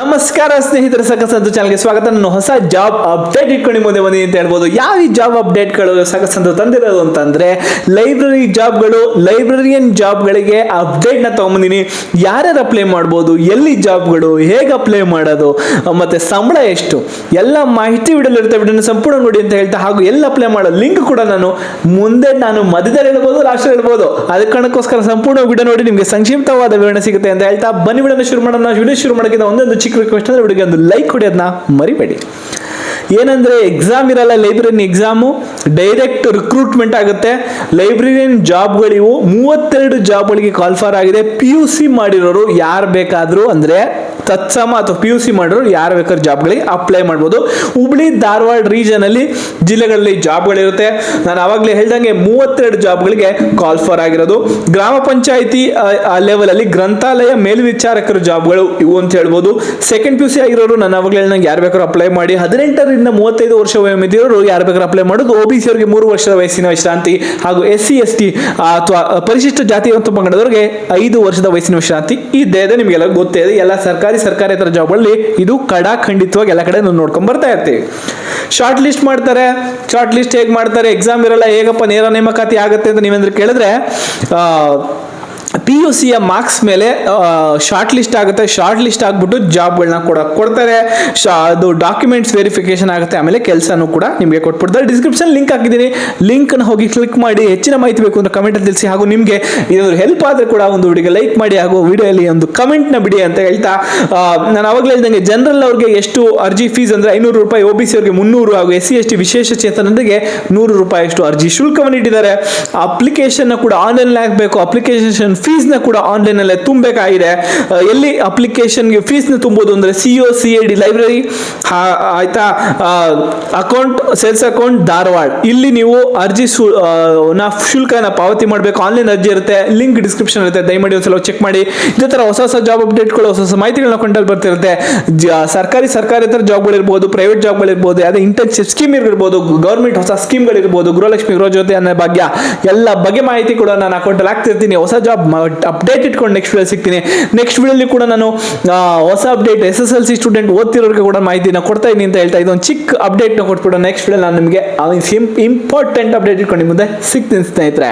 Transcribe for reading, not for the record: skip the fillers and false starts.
ನಮಸ್ಕಾರ ಸ್ನೇಹಿತರ ಸಕಸಂತು ಚಾನಲ್ಗೆ ಸ್ವಾಗತ. ನಾನು ಹೊಸ ಜಾಬ್ ಅಪ್ಡೇಟ್ ಇಟ್ಕೊಂಡು ಮುಂದೆ ಬಂದಿ ಅಂತ ಹೇಳ್ಬೋದು. ಯಾವ ಈ ಜಾಬ್ ಅಪ್ಡೇಟ್ಗಳು ಸಕಸಂತು ತಂದಿರೋದು ಅಂತಂದ್ರೆ ಲೈಬ್ರರಿ ಜಾಬ್ಗಳು, ಲೈಬ್ರರಿಯನ್ ಜಾಬ್ಗಳಿಗೆ ಅಪ್ಡೇಟ್ ನ ತಗೊಂಬಂದಿನಿ. ಯಾರ್ಯಾರು ಅಪ್ಲೈ ಮಾಡ್ಬೋದು, ಎಲ್ಲಿ ಜಾಬ್ಗಳು, ಹೇಗೆ ಅಪ್ಲೈ ಮಾಡೋದು, ಮತ್ತೆ ಸಂಬಳ ಎಷ್ಟು, ಎಲ್ಲ ಮಾಹಿತಿ ವಿಡಿಯೋಲಿ ಇರುತ್ತೆ. ವಿಡಿಯೋನ ಸಂಪೂರ್ಣ ನೋಡಿ ಅಂತ ಹೇಳ್ತಾ, ಹಾಗೂ ಎಲ್ಲಿ ಅಪ್ಲೈ ಮಾಡೋ ಲಿಂಕ್ ಕೂಡ ನಾನು ಮಧ್ಯದಲ್ಲಿ ಹೇಳ್ಬೋದು, ಲಾಸ್ಟ್ ಹೇಳ್ಬೋದು. ಅದಕ್ಕೆ ಕಾರಣಕ್ಕೋಸ್ಕರ ಸಂಪೂರ್ಣ ವಿಡಿಯೋ ನೋಡಿ ನಿಮಗೆ ಸಂಕ್ಷಿಪ್ತವಾದ ವಿವರಣೆ ಸಿಗುತ್ತೆ ಅಂತ ಹೇಳ್ತಾ ಬನ್ನಿ ವಿಡಿಯೋನ ಶುರು ಮಾಡೋಣ. ವಿಡಿಯೋ ಶುರು ಮಾಡೋಕ್ಕಿಂತ ಒಂದೊಂದು ಚಿಕ್ಕ ರಿಕ್ವೆಸ್ಟ್ ಅಂದ್ರೆ ವಿಡಿಯೋಗೆ ಒಂದು ಲೈಕ್ ಕೊಡಿ, ಅದನ್ನ ಮರಿಬೇಡಿ. ಏನಂದ್ರೆ ಎಕ್ಸಾಮ್ ಇರಲ್ಲ, ಲೈಬ್ರರಿಯನ್ ಎಕ್ಸಾಮು ಡೈರೆಕ್ಟ್ ರಿಕ್ರೂಟ್ಮೆಂಟ್ ಆಗುತ್ತೆ. ಲೈಬ್ರರಿಯನ್ ಜಾಬ್ಗಳಿವು 32 ಜಾಬ್ಗಳಿಗೆ ಕಾಲ್ಫಾರ್ ಆಗಿದೆ. PUC ಮಾಡಿರೋರು ಯಾರು ಬೇಕಾದ್ರೂ ಅಂದ್ರೆ ತತ್ಸಮ ಅಥವಾ PUC ಮಾಡಿರೋರು ಯಾರು ಬೇಕಾದ್ರೂ ಜಾಬ್ಗಳಿಗೆ ಅಪ್ಲೈ ಮಾಡ್ಬೋದು. ಹುಬ್ಳಿ ಧಾರವಾಡ ರೀಜನ್ ಅಲ್ಲಿ ಜಿಲ್ಲೆಗಳಲ್ಲಿ ಜಾಬ್ಗಳಿರುತ್ತೆ. ನಾನು ಆವಾಗಲೇ ಹೇಳ್ದಂಗೆ 32 ಜಾಬ್ಗಳಿಗೆ ಕಾಲ್ಫಾರ್ ಆಗಿರೋದು. ಗ್ರಾಮ ಪಂಚಾಯಿತಿ ಲೆವೆಲ್ ಅಲ್ಲಿ ಗ್ರಂಥಾಲಯ ಮೇಲ್ವಿಚಾರಕರ ಜಾಬ್ಗಳು ಇವು ಅಂತ ಹೇಳ್ಬೋದು. ಸೆಕೆಂಡ್ PUC ಆಗಿರೋರು ನಾನು ಆವಾಗಲೇ ಹೇಳ್ದಂಗೆ ಯಾರು ಬೇಕಾದ್ರೂ ಅಪ್ಲೈ ಮಾಡಿ. 18 ರಿಂದ 35 ವರ್ಷ ವಯೋಮಿತಿಯವರು ಯಾರು ಬೇಕಾದ್ರೂ ಅಪ್ಲೈ ಮಾಡೋದು. OBC ಅವರಿಗೆ 3 ವರ್ಷದ ವಯಸ್ಸಿನ ವಿಶ್ರಾಂತಿ, ಹಾಗೂ SC ST ಅಥವಾ ಪರಿಶಿಷ್ಟ ಜಾತಿ ಮತ್ತು ಪಂಗಡದವರಿಗೆ 5 ವರ್ಷದ ವಯಸ್ಸಿನ ವಿಶ್ರಾಂತಿ ಇದೆ. ನಿಮಗೆಲ್ಲ ಗೊತ್ತೇ ಇದೆ. ಎಲ್ಲ ಸರ್ಕಾರೇತರ ಜಾಬ್ಗಳಲ್ಲಿ ಇದು ಖಂಡಿತವಾಗಿ ಎಲ್ಲ ಕಡೆ ನೋಡ್ಕೊಂಡ್ ಬರ್ತಾ ಇರ್ತೀವಿ. ಶಾರ್ಟ್ ಲಿಸ್ಟ್ ಮಾಡ್ತಾರೆ. ಶಾರ್ಟ್ ಲಿಸ್ಟ್ ಹೇಗೆ ಮಾಡ್ತಾರೆ? ಎಕ್ಸಾಮ್ ಇರಲ್ಲ, ಹೇಗಪ್ಪ ನೇರ ನೇಮಕಾತಿ ಆಗುತ್ತೆ ಅಂತ ನೀವೇಂದ್ರೆ ಕೇಳಿದ್ರೆ, PUC ಮಾರ್ಕ್ಸ್ ಮೇಲೆ ಶಾರ್ಟ್ ಲಿಸ್ಟ್ ಆಗುತ್ತೆ. ಶಾರ್ಟ್ ಲಿಸ್ಟ್ ಆಗ್ಬಿಟ್ಟು ಜಾಬ್ಗಳನ್ನ ಕೊಡ್ತಾರೆ. ಅದು ಡಾಕ್ಯುಮೆಂಟ್ಸ್ ವೆರಿಫಿಕೇಶನ್ ಆಗುತ್ತೆ. ಆಮೇಲೆ ಕೆಲಸನೂ ಕೂಡ ನಿಮಗೆ ಕೊಟ್ಬಿಡ್ತಾರೆ. ಡಿಸ್ಕ್ರಿಪ್ಷನ್ ಲಿಂಕ್ ಹಾಕಿದ್ದೀನಿ, ಲಿಂಕ್ ಹೋಗಿ ಕ್ಲಿಕ್ ಮಾಡಿ. ಹೆಚ್ಚಿನ ಮಾಹಿತಿ ಬೇಕು ಅಂದ್ರೆ ಕಮೆಂಟ್ ಅಲ್ಲಿ ತಿಳಿಸಿ. ಹಾಗೂ ನಿಮಗೆ ಏನಾದ್ರು ಹೆಲ್ಪ್ ಆದ್ರೆ ಕೂಡ ಒಂದು ವಿಡಿಯೋಗೆ ಲೈಕ್ ಮಾಡಿ, ಹಾಗೂ ವಿಡಿಯೋಲಿ ಒಂದು ಕಮೆಂಟ್ ನ ಬಿಡಿ ಅಂತ ಹೇಳ್ತಾ, ನಾನು ಅವಾಗಲೇ ಹೇಳ್ದಂಗೆ ಜನರಲ್ ಅವ್ರಿಗೆ ಎಷ್ಟು ಅರ್ಜಿ ಫೀಸ್ ಅಂದ್ರೆ 500 ರೂಪಾಯಿ, OBC ಅವರಿಗೆ 300, ಹಾಗೂ SC ST ವಿಶೇಷ ಚೇತನರಿಗೆ 100 ರೂಪಾಯಿ ಅಷ್ಟು ಅರ್ಜಿ ಶುಲ್ಕವನ್ನು ಇಟ್ಟಿದ್ದಾರೆ. ಅಪ್ಲಿಕೇಶನ್ ಕೂಡ ಆನ್ಲೈನ್ ಆಗಬೇಕು. ಅಪ್ಲಿಕೇಶನ್ ಫೀಸ್ ನ ಕೂಡ ಆನ್ಲೈನ್ ಅಲ್ಲೇ ತುಂಬಬೇಕಾಗಿದೆ. ಎಲ್ಲಿ ಅಪ್ಲಿಕೇಶನ್ ಫೀಸ್ ನ ತುಂಬಬಹುದು ಅಂದ್ರೆ COCAD ಲೈಬ್ರರಿ, ಆಯ್ತಾ, ಅಕೌಂಟ್ ಸೇಲ್ಸ್ ಅಕೌಂಟ್ ಧಾರವಾಡ. ಇಲ್ಲಿ ನೀವು ಅರ್ಜಿ ಶುಲ್ಕನ ಪಾವತಿ ಮಾಡಬೇಕು. ಆನ್ಲೈನ್ ಅರ್ಜಿ ಇರುತ್ತೆ, ಲಿಂಕ್ ಡಿಸ್ಕ್ರಿಪ್ಷನ್ ಇರುತ್ತೆ, ದಯಮಾಡಿ ಒಂದ್ಸಲ ಚೆಕ್ ಮಾಡಿ. ಇದೇ ತರ ಹೊಸ ಜಾಬ್ ಅಪ್ಡೇಟ್ಗಳು, ಹೊಸ ಮಾಹಿತಿಗಳನ್ನ ಕೊಂಡಲ್ಲಿ ಬರ್ತಿರುತ್ತೆ. ಸರ್ಕಾರೇತರ ಜಾಬ್ಗಳು ಇರ್ಬೋದು, ಪ್ರೈವೇಟ್ ಜಾಬ್ಗಳು ಇರ್ಬೋದು, ಯಾವುದೇ ಇಂಟರ್ನ್ಶಿಪ್ ಸ್ಕೀಮ್ ಇರ್ಬೋದು, ಗೌರ್ಮೆಂಟ್ ಹೊಸ ಸ್ಕೀಮ್ಗಳು ಇರ್ಬೋದು, ಗೃಹಲಕ್ಷ್ಮಿ ಗೃಹಜ್ಯೋತಿ ಅನ್ನೋ ಭಾಗ್ಯ, ಎಲ್ಲ ಬಗ್ಗೆ ಮಾಹಿತಿ ಕೂಡ ನಾನು ಅಕೌಂಟಲ್ಲಿ ಹಾಕ್ತಿರ್ತೀನಿ. ಹೊಸ ಜಾಬ್ ಅಪ್ಡೇಟ್ ಇಟ್ಕೊಂಡು ನೆಕ್ಸ್ಟ್ ವಿಡಿಯೋ ಸಿಗ್ತೀನಿ. ನೆಕ್ಸ್ಟ್ ವಿಡಿಯೋಲಿ ಕೂಡ ನಾನು ಹೊಸ ಅಪ್ಡೇಟ್ SSLC ಸ್ಟೂಡೆಂಟ್ ಓದ್ತಿರೋರಿಗೆ ಕೂಡ ಮಾಹಿತಿನ ಕೊಡ್ತಾ ಇದ್ದೀನಿ ಅಂತ ಹೇಳ್ತಾ, ಇದೊಂದು ಚಿಕ್ಕ ಅಪ್ಡೇಟ್ ನ ಕೊಟ್ಬಿಟ್ಟು ನೆಕ್ಸ್ಟ್ ವಿಡಿಯೋ ನಾನು ನಿಮಗೆ ಇಂಪಾರ್ಟೆಂಟ್ ಅಪ್ಡೇಟ್ ಇಟ್ಕೊಂಡು ಮುಂದೆ ಸಿಗ್ತೀನಿ ಸ್ನೇಹಿತರೆ.